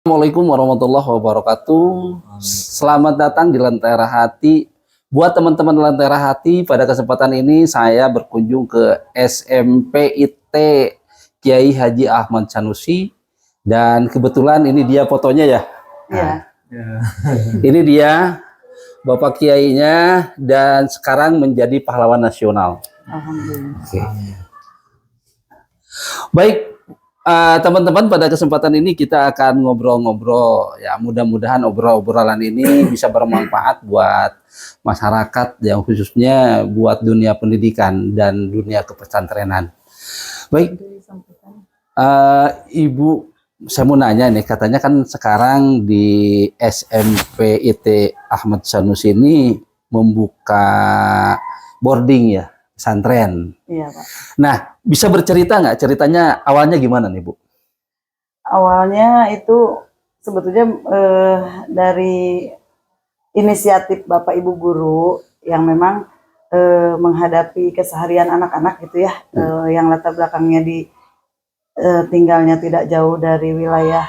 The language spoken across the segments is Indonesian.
Assalamualaikum warahmatullahi wabarakatuh. Selamat datang di Lentera Hati. Buat teman-teman Lentera Hati, pada kesempatan ini saya berkunjung ke SMPIT Kiai Haji Ahmad Sanusi. Dan kebetulan ini dia fotonya ya. Iya. Ini dia Bapak Kiainya dan sekarang menjadi pahlawan nasional. Alhamdulillah. Oke. Baik. Teman-teman, pada kesempatan ini kita akan ngobrol-ngobrol ya, mudah-mudahan obrolan ini bisa bermanfaat buat masyarakat yang khususnya buat dunia pendidikan dan dunia kepesantrenan. Baik, Ibu, saya mau nanya nih, katanya kan sekarang di SMPIT Ahmad Sanusi ini membuka boarding ya, pesantren. Iya, Pak. Nah, bisa bercerita nggak ceritanya awalnya gimana nih, Bu? Awalnya itu sebetulnya dari inisiatif Bapak Ibu guru yang memang menghadapi keseharian anak-anak gitu ya, yang latar belakangnya di tinggalnya tidak jauh dari wilayah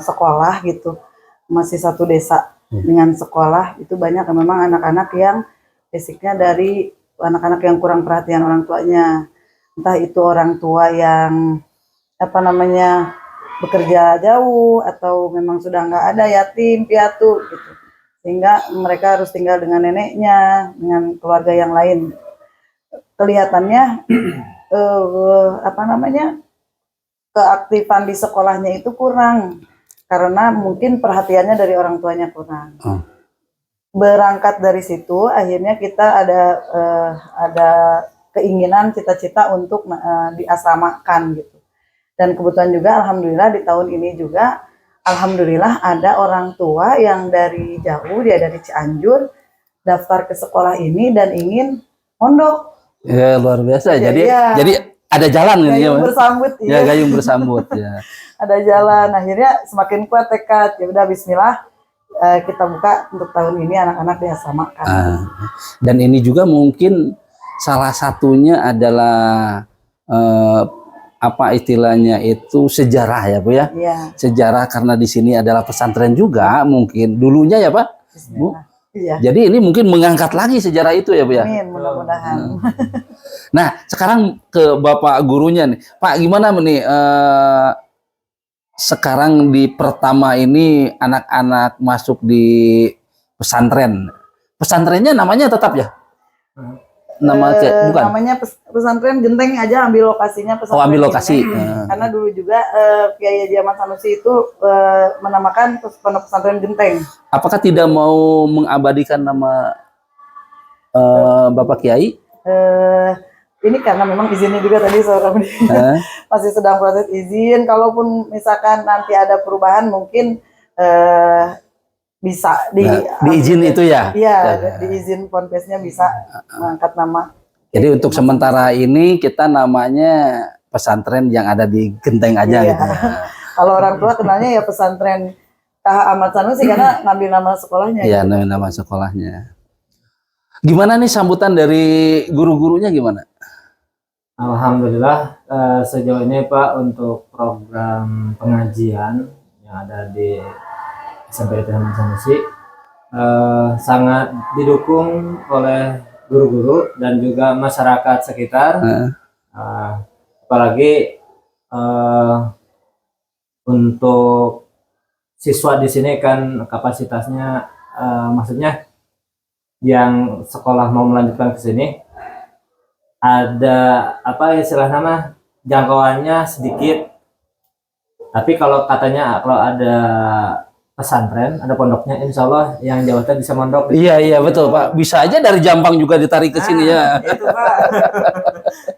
sekolah gitu, masih satu desa dengan sekolah. Itu banyak memang anak-anak yang basicnya dari anak-anak yang kurang perhatian orang tuanya, entah itu orang tua yang bekerja jauh atau memang sudah nggak ada, yatim piatu gitu, sehingga mereka harus tinggal dengan neneknya, dengan keluarga yang lain. Kelihatannya keaktifan di sekolahnya itu kurang karena mungkin perhatiannya dari orang tuanya kurang. Berangkat dari situ, akhirnya kita ada keinginan, cita-cita untuk diasramakan gitu. Dan kebetulan juga alhamdulillah di tahun ini juga alhamdulillah ada orang tua yang dari jauh, dia dari Cianjur, daftar ke sekolah ini dan ingin mondok. Ya, luar biasa. Jadi ada jalan ini ya. Bersambut, ya. Ya, gayung bersambut ya. Ada jalan, akhirnya semakin kuat tekad. Ya udah, bismillah. Kita buka untuk tahun ini anak-anak diasramakan. Dan ini juga mungkin salah satunya adalah apa istilahnya itu sejarah ya, Bu ya. Iya. Sejarah karena di sini adalah pesantren juga mungkin dulunya ya, Pak. Bu. Iya. Jadi ini mungkin mengangkat lagi sejarah itu ya, Bu ya. Amin, mudah-mudahan. Nah, sekarang ke Bapak gurunya nih. Pak, gimana nih sekarang di pertama ini anak-anak masuk di pesantren. Pesantrennya namanya tetap ya? Bukan. Namanya pesantren Genteng aja, ambil lokasinya pesantren. Oh, ambil lokasi. Karena dulu juga Kiai Haji Ahmad Sanusi itu menamakan pondok pesantren Genteng. Apakah tidak mau mengabadikan nama Bapak Kiai? Ini karena memang izinnya juga tadi seorang masih sedang proses izin. Kalaupun misalkan nanti ada perubahan mungkin bisa diizin itu ya? Iya, diizin ponpesnya bisa mengangkat nama. Jadi untuk sementara ini kita namanya pesantren yang ada di Genteng aja gitu. Kalau orang tua kenalnya ya pesantren Ahmad Sanusi karena ngambil nama sekolahnya. Iya, gitu. Nama sekolahnya. Gimana nih sambutan dari guru-gurunya gimana? Alhamdulillah sejauh ini Pak, untuk program pengajian yang ada di SMPIT Ahmad Sanusi sangat didukung oleh guru-guru dan juga masyarakat sekitar. Apalagi untuk siswa di sini kan kapasitasnya, maksudnya yang sekolah mau melanjutkan ke sini ada istilah nama jangkauannya sedikit, tapi kalau katanya kalau ada pesantren, ada pondoknya, insya Allah yang Jawa Tengah bisa mondok. Iya betul Pak, bisa aja dari Jampang juga ditarik ke sini ya. Itu Pak.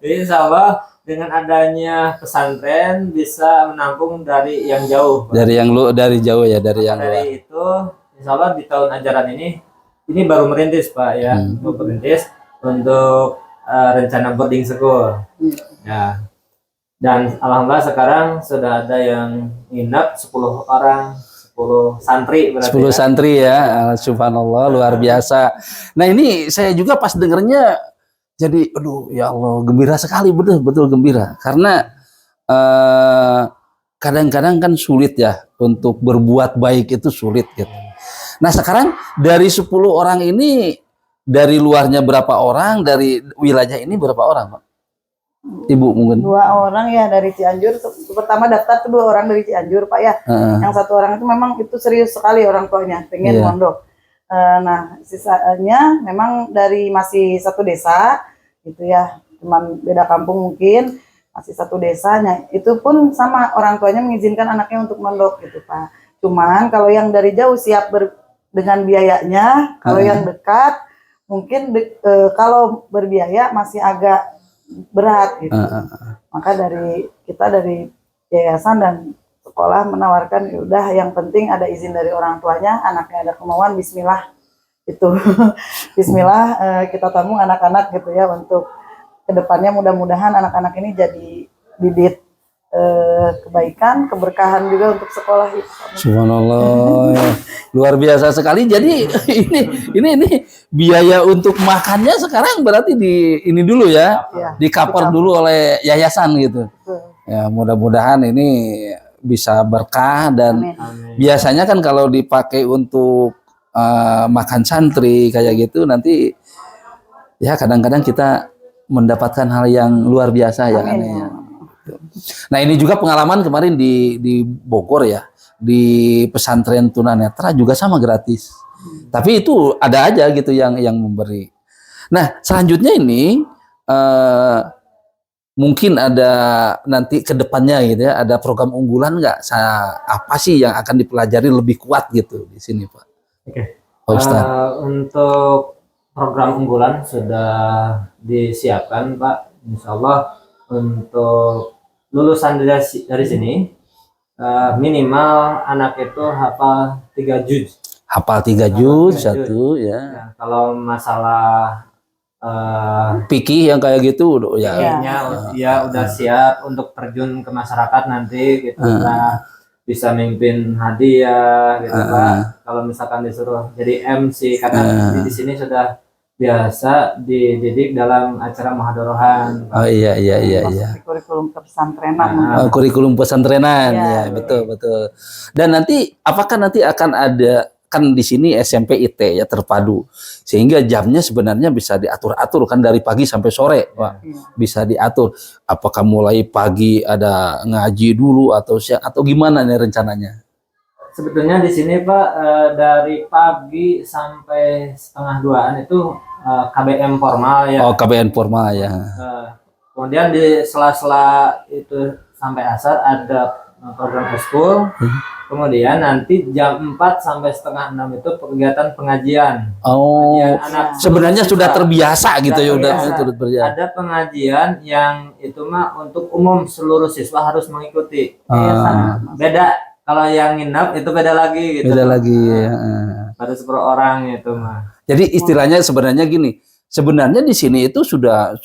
Jadi insya Allah dengan adanya pesantren bisa menampung dari yang jauh, Pak. Dari jauh ya, dari yang luar. Dari itu insya Allah di tahun ajaran ini baru merintis Pak ya, baru merintis untuk rencana boarding school. Ya. Dan alhamdulillah sekarang sudah ada yang nginep 10 orang, 10 santri berarti. 10 santri ya. Subhanallah, luar biasa. Nah, ini saya juga pas dengernya jadi aduh ya Allah, gembira sekali, betul gembira. Karena kadang-kadang kan sulit ya untuk berbuat baik itu sulit gitu. Nah sekarang dari 10 orang ini dari luarnya berapa orang, dari wilayah ini berapa orang Pak? Ibu mungkin. 2 orang ya dari Cianjur. Pertama daftar tuh 2 orang dari Cianjur Pak ya. Yang 1 orang itu memang itu serius sekali orang tuanya pengen mondok. Nah sisanya memang dari masih satu desa gitu ya, cuman beda kampung mungkin, masih satu desanya. Itu pun sama orang tuanya mengizinkan anaknya untuk mondok gitu Pak. Cuman kalau yang dari jauh siap dengan biayanya, kalau yang dekat mungkin kalau berbiaya masih agak berat gitu. Maka kita dari yayasan dan sekolah menawarkan, udah yang penting ada izin dari orang tuanya, anaknya ada kemauan, bismillah itu. Bismillah kita tabung anak-anak gitu ya, untuk kedepannya mudah-mudahan anak-anak ini jadi bibit kebaikan, keberkahan juga untuk sekolah itu. Subhanallah, luar biasa sekali. Jadi ini biaya untuk makannya sekarang berarti ini dulu ya, di cover dulu oleh yayasan gitu. Ya mudah-mudahan ini bisa berkah dan biasanya kan kalau dipakai untuk makan santri kayak gitu nanti ya kadang-kadang kita mendapatkan hal yang luar biasa yang anehnya. Nah ini juga pengalaman kemarin di Bogor ya, di pesantren tunanetra juga sama gratis. Tapi itu ada aja gitu yang memberi. Nah selanjutnya ini mungkin ada nanti ke depannya gitu ya, ada program unggulan nggak? Apa sih yang akan dipelajari lebih kuat gitu di sini Pak? Oke. Untuk program unggulan sudah disiapkan Pak, Insya Allah. Untuk lulusan dari sini minimal anak itu hafal 3 juz. Hafal 3 juz satu ya. Kalau masalah fikih yang kayak gitu ya. Udah siap untuk terjun ke masyarakat nanti gitu. Bisa mimpin hadiah gitu Pak. Kalau misalkan disuruh jadi MC karena di sini sudah biasa dididik dalam acara muhadarahan. Oh iya. Kurikulum pesantrenan. Kurikulum pesantrenan ya betul. Dan nanti apakah nanti akan ada, kan di sini SMP IT ya terpadu, sehingga jamnya sebenarnya bisa diatur-atur kan dari pagi sampai sore Pak. Bisa diatur. Apakah mulai pagi ada ngaji dulu atau gimana nih rencananya? Sebetulnya di sini Pak dari pagi sampai setengah 2-an itu KBM formal ya. Oh KBM formal ya. Kemudian di sela-sela itu sampai asar ada program school. Kemudian nanti jam 4 sampai setengah 6 itu kegiatan pengajian. Pengajian anak sebenarnya sudah terbiasa gitu ya, udah terbiasa. Ada pengajian yang itu mah untuk umum, seluruh siswa harus mengikuti. Beda kalau yang nginap itu beda lagi gitu. Beda lagi ya. Pada 10 orang itu mah. Jadi istilahnya sebenarnya gini. Sebenarnya di sini itu sudah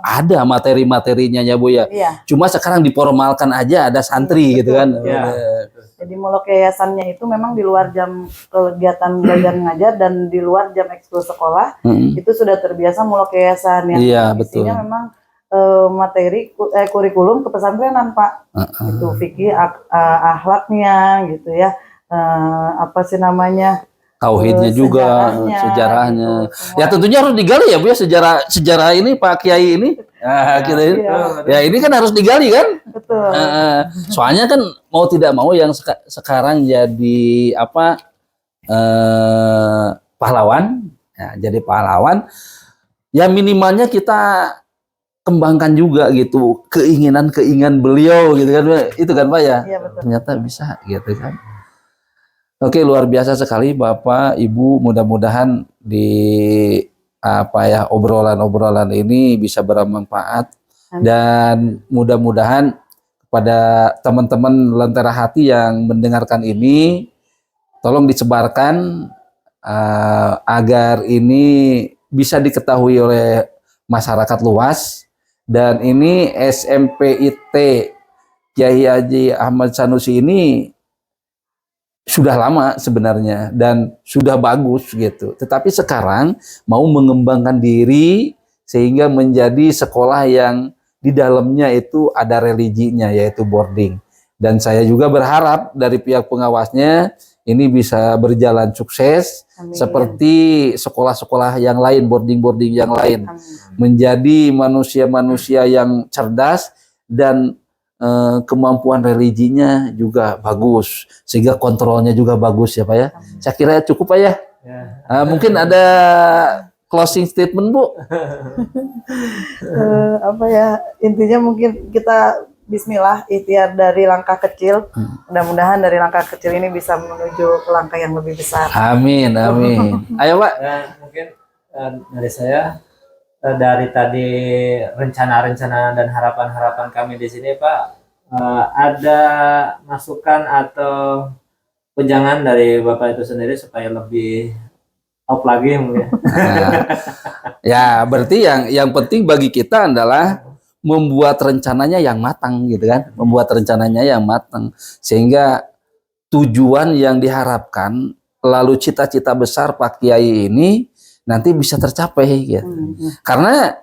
ada materi-materinya ya Bu ya. Cuma sekarang diformalkan aja, ada santri gitu kan. Jadi molok yayasannya itu memang di luar jam kegiatan belajar mengajar dan di luar jam ekskul sekolah itu sudah terbiasa molok yayasan yang isinya memang materi kurikulum kepesantrenan Pak. Itu fikih, akhlaknya gitu ya. Apa sih namanya? Tauhidnya juga, sejarahnya. Gitu, ya tentunya harus digali ya Bu ya, sejarah ini Pak Kiai ini. Ya ini kan harus digali kan. Betul. Soalnya kan mau tidak mau yang sekarang jadi pahlawan, ya, jadi pahlawan. Ya minimalnya kita kembangkan juga gitu keinginan beliau gitu kan, itu kan Pak ya. Ternyata bisa gitu kan. Oke, luar biasa sekali Bapak, Ibu, mudah-mudahan di obrolan-obrolan ini bisa bermanfaat. Dan mudah-mudahan kepada teman-teman Lentera Hati yang mendengarkan ini, tolong disebarkan agar ini bisa diketahui oleh masyarakat luas. Dan ini SMPIT Kiai Haji Ahmad Sanusi ini sudah lama sebenarnya dan sudah bagus gitu. Tetapi sekarang mau mengembangkan diri sehingga menjadi sekolah yang di dalamnya itu ada religinya, yaitu boarding. Dan saya juga berharap dari pihak pengawasnya ini bisa berjalan sukses Amin. seperti sekolah-sekolah yang lain, boarding-boarding yang lain. Amin. Menjadi manusia-manusia yang cerdas dan kemampuan religinya juga bagus, sehingga kontrolnya juga bagus ya Pak ya. Saya kira cukup Pak ya. Mungkin ada closing statement Bu. Apa ya, intinya mungkin kita Bismillah, ikhtiar dari langkah kecil. Mudah-mudahan dari langkah kecil ini bisa menuju ke langkah yang lebih besar. Amin, amin. Ayo Pak. Dan mungkin dari saya, dari tadi rencana-rencana dan harapan-harapan kami di sini Pak, ada masukan atau wejangan dari Bapak itu sendiri supaya lebih up lagi mungkin. Ya, berarti yang penting bagi kita adalah membuat rencananya yang matang gitu kan, membuat rencananya yang matang sehingga tujuan yang diharapkan lalu cita-cita besar Pak Kiai ini nanti bisa tercapai gitu. Karena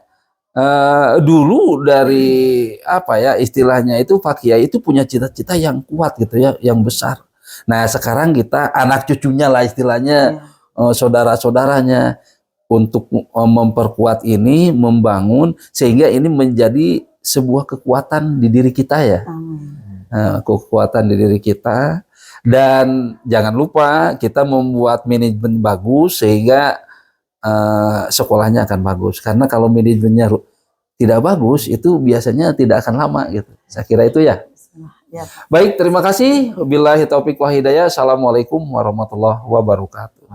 dulu dari apa ya istilahnya itu Pak Kiai itu punya cita-cita yang kuat gitu ya, yang besar. Nah sekarang kita anak cucunya lah istilahnya, saudara-saudaranya untuk memperkuat ini, membangun sehingga ini menjadi sebuah kekuatan di diri kita ya. Kekuatan di diri kita. Dan jangan lupa kita membuat manajemen bagus sehingga sekolahnya akan bagus. Karena kalau manajemennya tidak bagus itu biasanya tidak akan lama gitu. Saya kira itu ya. Baik, terima kasih. Wabillahi taufiq wal hidayah. Assalamualaikum warahmatullahi wabarakatuh.